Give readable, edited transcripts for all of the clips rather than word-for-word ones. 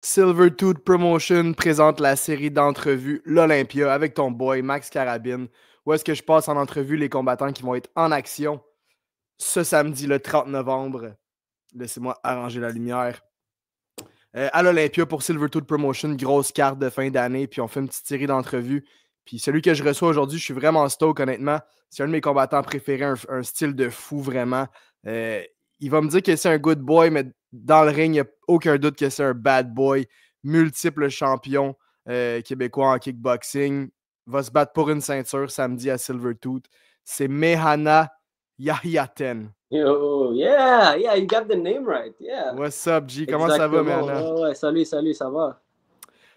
Silvertooth Promotion présente la série d'entrevues L'Olympia avec ton boy Max Carabine, où est-ce que je passe en entrevue les combattants qui vont être en action ce samedi le 30 novembre. Laissez-moi arranger la lumière. À l'Olympia pour Silvertooth Promotion, grosse carte de fin d'année, puis on fait une petite série d'entrevues. Puis celui que je reçois aujourd'hui, je suis vraiment stoked, honnêtement. C'est un de mes combattants préférés, un style de fou, vraiment. Il va me dire que c'est un good boy, mais dans le ring, il n'y a aucun doute que c'est un bad boy. Multiple champion québécois en kickboxing. Va se battre pour une ceinture samedi à Silvertooth. C'est Mehana Yahiaten. Yo, yeah, you got the name right, yeah. What's up, G? Comment ça va, Mehana? Ouais, salut, ça va?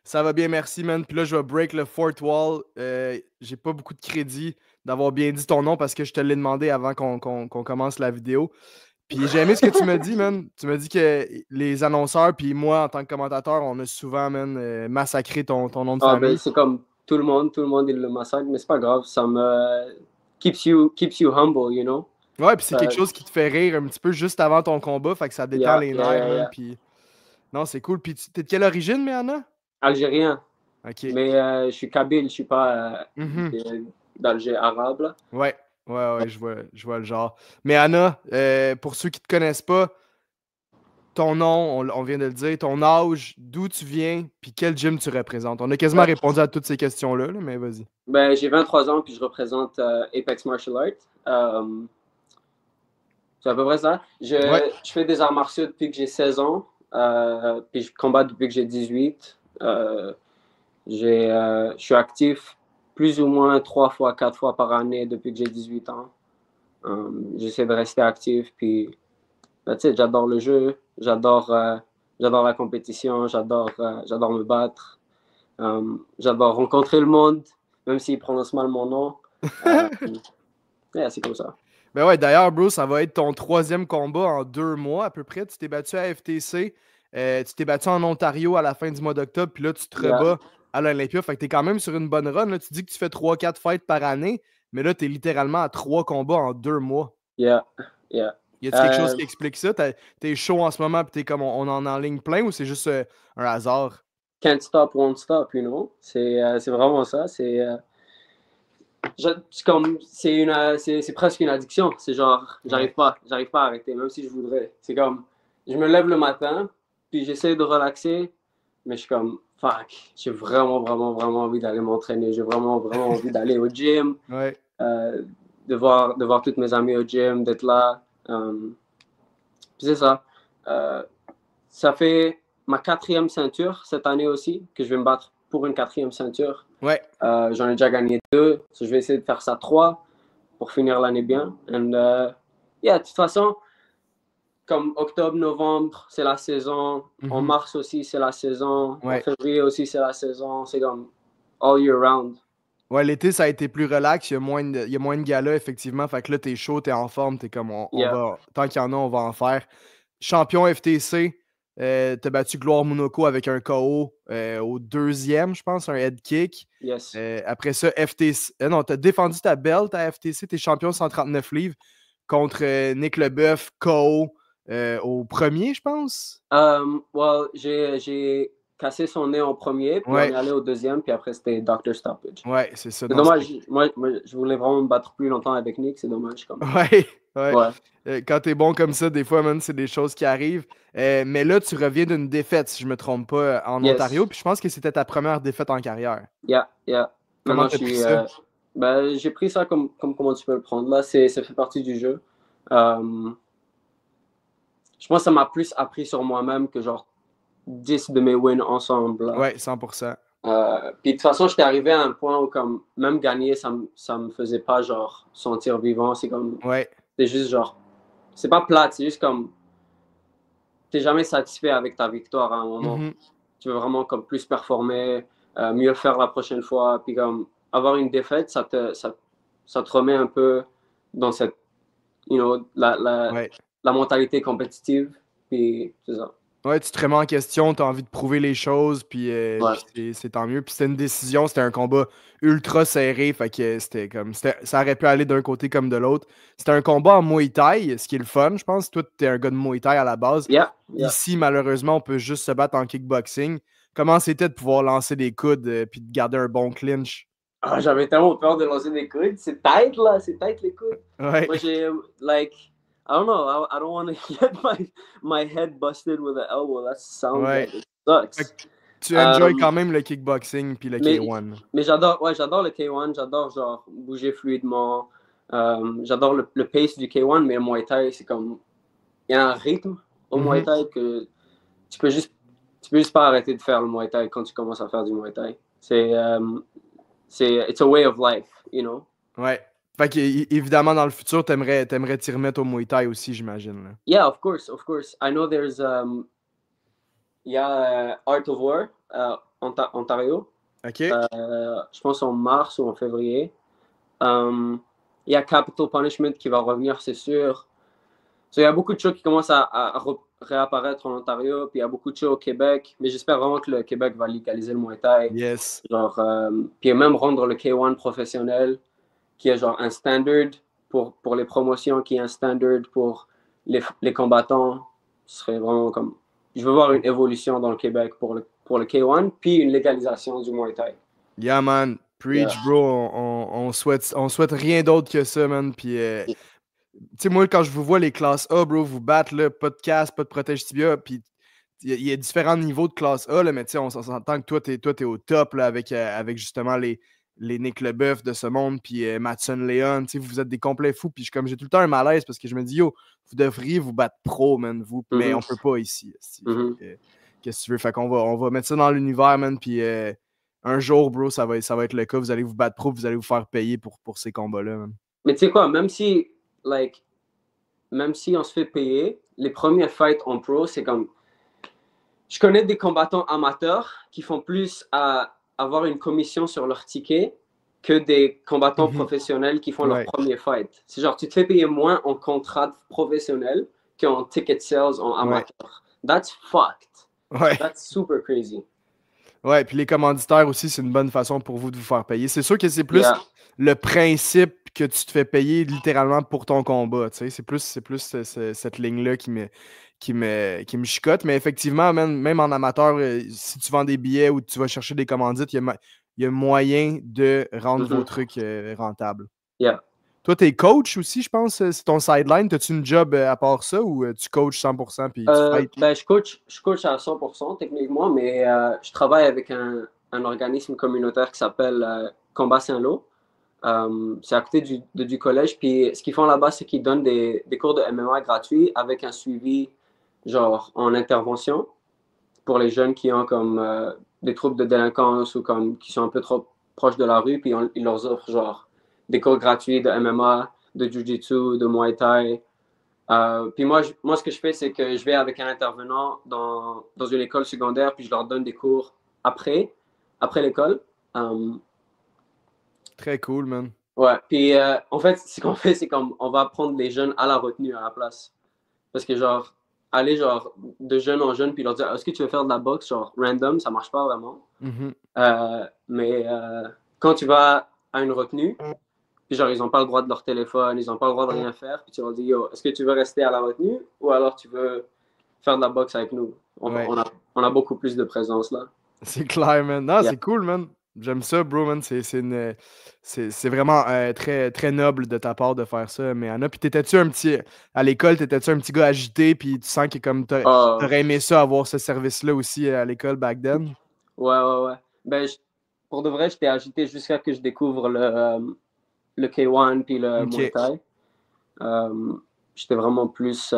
Ça va bien, merci, man. Puis là, je vais break le fourth wall. J'ai pas beaucoup de crédit d'avoir bien dit ton nom parce que je te l'ai demandé avant qu'on commence la vidéo. Puis j'ai aimé ce que tu m'as dit, man. Tu m'as dit que les annonceurs, puis moi, en tant que commentateur, on a souvent, man, massacré ton nom de famille. Ben, c'est comme tout le monde, il le massacre, mais c'est pas grave, ça me keeps you humble, you know? Ouais, puis c'est quelque chose qui te fait rire un petit peu juste avant ton combat, fait que ça détend les nerfs, man. Puis non, c'est cool. Puis t'es de quelle origine, Mehana? Algérien. OK. Mais je suis kabyle, je suis pas d'Alger arabe, là. Ouais, je vois le genre. Mais Anna, pour ceux qui te connaissent pas, ton nom, on vient de le dire, ton âge, d'où tu viens, puis quel gym tu représentes. On a quasiment répondu à toutes ces questions-là, mais vas-y. Ben, j'ai 23 ans, puis je représente Apex Martial Arts. C'est à peu près ça. Je fais des arts martiaux depuis que j'ai 16 ans, puis je combat depuis que j'ai 18. Je suis actif plus ou moins 3 fois, 4 fois par année depuis que j'ai 18 ans. J'essaie de rester actif, puis j'adore le jeu, j'adore la compétition, j'adore me battre, j'adore rencontrer le monde, même s'ils prononcent mal mon nom. C'est comme ça. Ben ouais, d'ailleurs, bro, ça va être ton 3e combat en 2 mois à peu près. Tu t'es battu à FTC, tu t'es battu en Ontario à la fin du mois d'octobre, puis là, tu te rebats à l'Olympia. Fait que t'es quand même sur une bonne run. Là. Tu dis que tu fais 3-4 fights par année, mais là, t'es littéralement à 3 combats en 2 mois. Yeah. Y a-t-il quelque chose qui explique ça? T'es chaud en ce moment, puis t'es comme on en ligne plein, ou c'est juste un hasard? Can't stop, won't stop, you know? C'est vraiment ça. C'est presque une addiction. C'est genre, j'arrive pas à arrêter, même si je voudrais. C'est comme, je me lève le matin, puis j'essaie de relaxer, mais je suis comme, fuck, j'ai vraiment envie d'aller m'entraîner. J'ai vraiment envie d'aller au gym, de voir toutes mes amis au gym, d'être là. Puis c'est ça. Ça fait ma 4e ceinture cette année aussi, que je vais me battre pour une 4e ceinture. J'en ai déjà gagné 2. Je vais essayer de faire ça 3 pour finir l'année bien. De toute façon, comme octobre, novembre, c'est la saison. En mars aussi, c'est la saison. En février aussi, c'est la saison. C'est comme all year round. Ouais, l'été, ça a été plus relax. Il y a moins de galas, effectivement. Fait que là, t'es chaud, t'es en forme. T'es comme, tant qu'il y en a, on va en faire. Champion FTC, t'as battu Gloire Monaco avec un KO au 2e, je pense, un head kick. Yes. Après ça, FTC. Non, t'as défendu ta belt à FTC, t'es champion 139 livres contre Nick Leboeuf, KO au 1er, je pense. J'ai cassé son nez en premier, puis on est allé au 2e, puis après c'était Dr. Stoppage. Ouais, c'est ça. C'est dommage. Moi, je voulais vraiment me battre plus longtemps avec Nick, c'est dommage. Comme... Quand t'es bon comme ça, des fois, man, c'est des choses qui arrivent. Mais là, tu reviens d'une défaite, si je me trompe pas, en Ontario, puis je pense que c'était ta première défaite en carrière. Comment t'as pris ça? J'ai pris ça comme comment tu peux le prendre. Là, ça fait partie du jeu. Je pense que ça m'a plus appris sur moi-même que genre 10 de mes wins ensemble. Là. Ouais, 100%. Puis de toute façon, j'étais arrivé à un point où comme même gagner, ça me faisait pas genre sentir vivant. C'est comme... C'est juste genre... C'est pas plate, c'est juste comme... T'es jamais satisfait avec ta victoire à un moment. Tu veux vraiment comme plus performer, mieux faire la prochaine fois. Puis comme avoir une défaite, ça te remet un peu dans cette... You know, la mentalité compétitive. Puis c'est ça. Ouais, tu te remets en question, tu as envie de prouver les choses, puis Ouais. c'est tant mieux. Puis c'était une décision, c'était un combat ultra serré, fait que ça aurait pu aller d'un côté comme de l'autre. C'était un combat en Muay Thai, ce qui est le fun, je pense. Toi, t'es un gars de Muay Thai à la base. Yeah, yeah. Ici, malheureusement, on peut juste se battre en kickboxing. Comment c'était de pouvoir lancer des coudes puis de garder un bon clinch? Ah, j'avais tellement peur de lancer des coudes. C'est tight, là. C'est tight, les coudes. Ouais, Moi, j'ai, like, I don't know. I don't want to get my head busted with an elbow. That sounds ouais. like it Fait sucks. que tu enjoy Um, quand même le kickboxing puis le mais K1. mais j'adore le K1. J'adore, genre, bouger fluidement. J'adore le pace du K1, mais le Muay Thai, c'est comme. Il y a un rythme au Muay Mhm. Thai que tu peux juste, tu peux juste pas arrêter de faire le Muay Thai quand tu commences à faire du Muay Thai. It's a way of life, you know? Ouais. Fait que, évidemment, dans le futur, t'aimerais t'y remettre au Muay Thai aussi, j'imagine. Là. Yeah, of course, of course. I know there's il y a Art of War Ontario. OK? Je pense en mars ou en février. Il y a Capital Punishment qui va revenir, c'est sûr. So, il y a beaucoup de shows qui commencent à réapparaître en Ontario, puis il y a beaucoup de shows au Québec. Mais j'espère vraiment que le Québec va légaliser le Muay Thai. Yes. Genre, puis même rendre le K1 professionnel, qui est genre un standard pour les promotions, qui est un standard pour les combattants. Ce serait vraiment comme. Je veux voir une évolution dans le Québec pour le K1, puis une légalisation du Muay Thai. Yeah, man. Preach, Yeah. bro. On souhaite rien d'autre que ça, man. Puis, tu sais, moi, quand je vous vois les classes A, bro, vous battre, là, pas de casse, pas de protège tibia, puis il y a différents niveaux de classe A, là, mais tu sais, on s'entend que toi, t'es au top, là, avec justement les Nick Leboeuf de ce monde, puis Matson Leon, tu sais, vous êtes des complets fous, puis comme j'ai tout le temps un malaise, parce que je me dis, yo, vous devriez vous battre pro, man, vous, mais on peut pas ici. Qu'est-ce que tu veux? Fait qu'on va mettre ça dans l'univers, man, puis un jour, bro, ça va être le cas, vous allez vous battre pro, vous allez vous faire payer pour ces combats-là, man. Mais tu sais quoi, même si on se fait payer, les premiers fights en pro, c'est comme. Je connais des combattants amateurs qui font plus à avoir une commission sur leur ticket que des combattants professionnels qui font leur premier fight. C'est genre, tu te fais payer moins en contrat professionnel qu'en ticket sales en amateur. That's fucked. Ouais. That's super crazy. Ouais, puis les commanditaires aussi, c'est une bonne façon pour vous de vous faire payer. C'est sûr que c'est plus le principe que tu te fais payer littéralement pour ton combat. Tu sais, c'est plus cette ligne-là qui me chicote. Mais effectivement, même en amateur, si tu vends des billets ou tu vas chercher des commandites, il y a moyen de rendre vos trucs rentables. Yeah. Toi, t'es coach aussi, je pense. C'est ton sideline. T'as-tu une job à part ça ou tu coaches 100% puis tu fights? Ben, je coach à 100% techniquement, mais je travaille avec un organisme communautaire qui s'appelle Combat Saint-Lô. C'est à côté du collège. Puis ce qu'ils font là-bas, c'est qu'ils donnent des cours de MMA gratuits avec un suivi genre en intervention pour les jeunes qui ont comme des troubles de délinquance ou comme qui sont un peu trop proches de la rue. Puis ils leur offrent genre des cours gratuits de MMA, de Jiu-Jitsu, de Muay Thai. Puis moi, ce que je fais, c'est que je vais avec un intervenant dans une école secondaire, puis je leur donne des cours après l'école. Très cool, man. Ouais, puis en fait, ce qu'on fait, c'est qu'on va prendre les jeunes à la retenue à la place. Parce que genre, aller genre de jeune en jeune, puis leur dire, est-ce que tu veux faire de la boxe, genre random, ça marche pas vraiment. Mais quand tu vas à une retenue, puis genre, ils n'ont pas le droit de leur téléphone, ils n'ont pas le droit de rien faire, puis tu leur dis, yo, est-ce que tu veux rester à la retenue, ou alors tu veux faire de la boxe avec nous? On a beaucoup plus de présence là. C'est clair, man. Non, c'est cool, man. J'aime ça, bro, man. C'est vraiment très, très noble de ta part de faire ça, mais Anna. Puis à l'école, t'étais-tu un petit gars agité, puis tu sens que comme t'aurais aimé ça avoir ce service-là aussi à l'école back then? Ouais. Ben, pour de vrai, j'étais agité jusqu'à que je découvre le K1 puis le Muay Thai. J'étais vraiment plus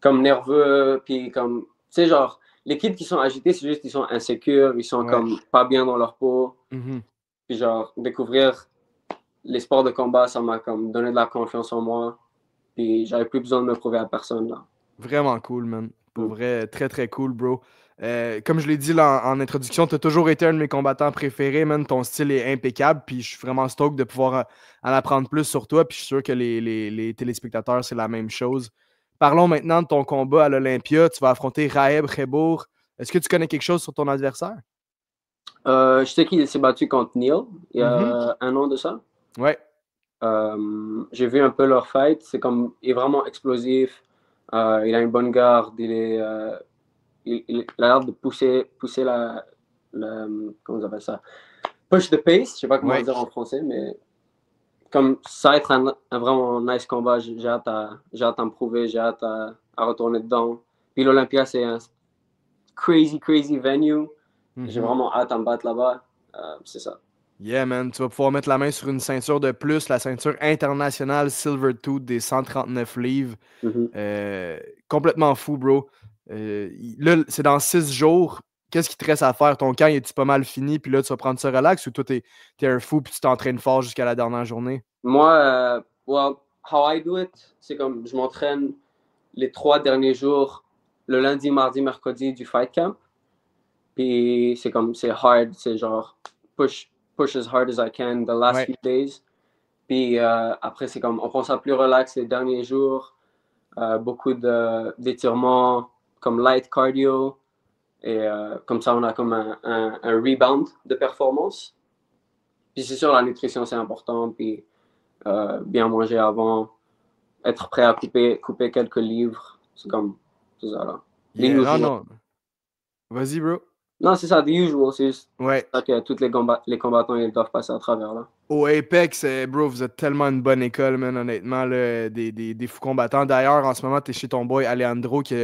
comme nerveux, puis comme, tu sais, genre, les kids qui sont agités, c'est juste qu'ils sont insécures, ils sont comme pas bien dans leur peau. Puis genre, découvrir les sports de combat, ça m'a comme donné de la confiance en moi. Puis j'avais plus besoin de me prouver à personne, là. Vraiment cool, man. Pour vrai, très, très cool, bro. Comme je l'ai dit là, en introduction, tu as toujours été un de mes combattants préférés, man. Ton style est impeccable, puis je suis vraiment stoked de pouvoir en apprendre plus sur toi, puis je suis sûr que les téléspectateurs, c'est la même chose. Parlons maintenant de ton combat à l'Olympia. Tu vas affronter Raeb Khebour. Est-ce que tu connais quelque chose sur ton adversaire? Je sais qu'il s'est battu contre Neil il y a Mhm. un an de ça. Ouais. J'ai vu un peu leur fight. Il est vraiment explosif. Il a une bonne garde. Il a l'air de pousser comment on appelle ça? Push the pace. Je sais pas comment Ouais. dire en français, mais comme ça va être un vraiment nice combat. J'ai hâte à me prouver. J'ai hâte à retourner dedans. Puis l'Olympia, c'est un crazy, crazy venue. J'ai Mhm. vraiment hâte à me battre là-bas. C'est ça. Yeah, man. Tu vas pouvoir mettre la main sur une ceinture de plus, la ceinture internationale Silver Tooth des 139 livres. Mhm. Complètement fou, bro. Là, c'est dans 6 jours. Qu'est-ce qui te reste à faire? Ton camp, est-tu pas mal fini? Puis là, tu vas prendre ça relax ou toi, t'es un fou puis tu t'entraînes fort jusqu'à la dernière journée? Moi, well, how I do it, c'est comme je m'entraîne les 3 derniers jours, le lundi, mardi, mercredi du fight camp. Puis c'est hard, c'est genre push as hard as I can the last Ouais. few days. Puis après, c'est comme on prend ça plus relax les derniers jours. Beaucoup d'étirements, comme light cardio. Et comme ça, on a comme un rebound de performance. Puis c'est sûr, la nutrition, c'est important. Puis bien manger avant, être prêt à couper quelques livres. C'est ça là. The Yeah, non, usual. non. Vas-y, bro. Non, c'est ça, the usual. C'est juste Ouais. ça que tous les combattants ils doivent passer à travers là. Au Apex, bro, vous êtes tellement une bonne école, man, honnêtement, là, des fous combattants. D'ailleurs, en ce moment, t'es chez ton boy Alejandro qui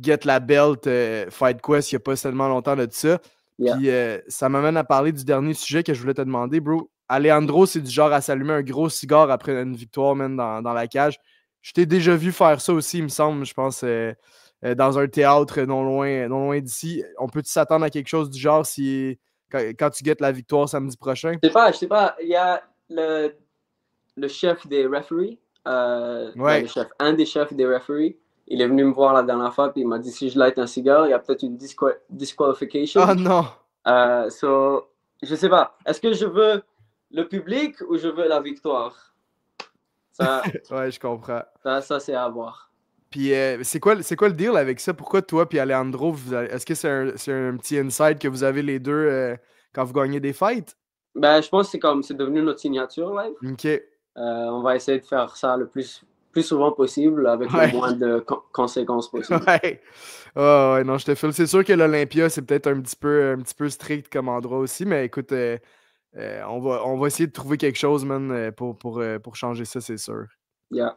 get la belt Fight Quest il n'y a pas tellement longtemps de ça. Yeah. Puis ça m'amène à parler du dernier sujet que je voulais te demander, bro. Alejandro, c'est du genre à s'allumer un gros cigare après une victoire, man, dans la cage. Je t'ai déjà vu faire ça aussi, il me semble, je pense, dans un théâtre non loin d'ici. On peut-tu s'attendre à quelque chose du genre si quand tu guettes la victoire samedi prochain? Je sais pas, il y a le chef des referees, Ouais. un des chefs des referees, il est venu me voir la dernière fois puis il m'a dit si je light un cigare, il y a peut-être une disqualification. Oh non! Je sais pas. Est-ce que je veux le public ou je veux la victoire? Ça, Ouais, je comprends. ça c'est à voir. Puis c'est quoi le deal avec ça? Pourquoi toi et Alejandro, est-ce que c'est un petit insight que vous avez les deux quand vous gagnez des fights? Ben, je pense que c'est devenu notre signature live. Ok. On va essayer de faire ça le plus souvent possible avec Ouais. le moins de conséquences possibles. Ouais. Ah, ouais, non, je te file. C'est sûr que l'Olympia, c'est peut-être un petit peu strict comme endroit aussi, mais écoute, on va essayer de trouver quelque chose, man, pour changer ça, c'est sûr. Yeah.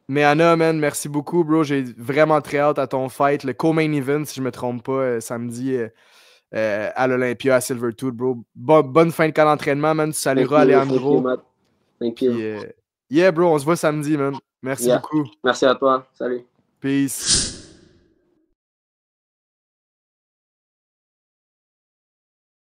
Mais Anna, man, merci beaucoup, bro. J'ai vraiment très hâte à ton fight. Le co-main event, si je me trompe pas, samedi à l'Olympia, à Silvertooth, bro. Bonne fin de camp d'entraînement, man. Tu salueras Thank you, Alejandro. Matt. Thank Puis, you. yeah, bro, on se voit samedi, man. Merci Yeah. beaucoup. Merci à toi. Salut. Peace.